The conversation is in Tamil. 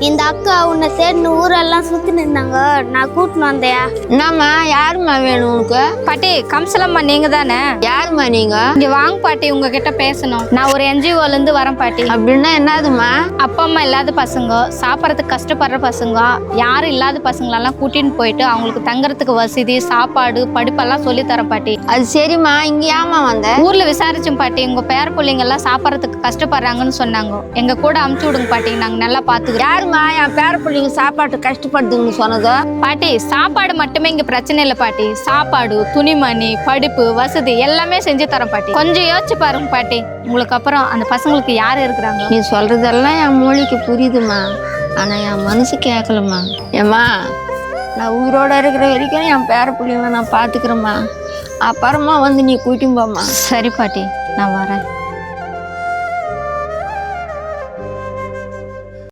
இந்த அக்கா உன்னை தேடின ஊரெல்லாம் சுத்தின்னு இருந்தாங்க, நான் கூட்டின்னு வந்தையா. என்னம்மா யாரும்மா வேணும் உனக்கு? பாட்டி கம்சலம்மா நீங்க தானே? யாரும்மா நீங்க? இங்க வாங்க பாட்டி, உங்ககிட்ட பேசணும். நான் ஒரு NGOல இருந்து வரேன் பாட்டி. அப்படின்னா என்னதுமா? அப்பா அம்மா இல்லாத பசங்க, சாப்பிட்றதுக்கு கஷ்டப்படுற பசங்க, யாரும் இல்லாத பசங்களெல்லாம் கூட்டின்னு போயிட்டு அவங்களுக்கு தங்குறதுக்கு வசதி, சாப்பாடு, படிப்பெல்லாம் சொல்லி தரேன் பாட்டி. அது சரிம்மா, இங்க ஏமா வந்த? ஊர்ல விசாரிச்சோம் பாட்டி, உங்க பேர பிள்ளைங்க எல்லாம் சாப்பிட்றதுக்கு கஷ்டப்படுறாங்கன்னு சொன்னாங்க. எங்க கூட அமுச்சு விடுங்க பாட்டி, நாங்க நல்லா பாத்துக்கிறோம். யாருமா என் பேர பிள்ளைங்க சாப்பாட்டு கஷ்டப்படுதுன்னு சொன்னதோ? பாட்டி சாப்பாடு மட்டுமே இங்க பிரச்சனை இல்லை பாட்டி, சாப்பாடு, துணிமணி, படிப்பு, வசதி எல்லாமே செஞ்சு தரோம் பாட்டி. கொஞ்சம் யோசிச்சு பாருங்க பாட்டி, உங்களுக்கு அப்புறம் அந்த பசங்களுக்கு யாரு இருக்கிறாங்க? நீ சொல்றதெல்லாம் என் மூளைக்கு புரியுதுமா, ஆனா என் மனசு கேட்கலம்மா. ஏம்மா நான் உயிரோட இருக்கிற வரைக்கும் என் பேர பிள்ளைங்களை நான் பாத்துக்கிறேம்மா. அப்புறமா வந்து நீ கூட்டின்னு போம்மா. சரி பாட்டி, நான் வரேன்.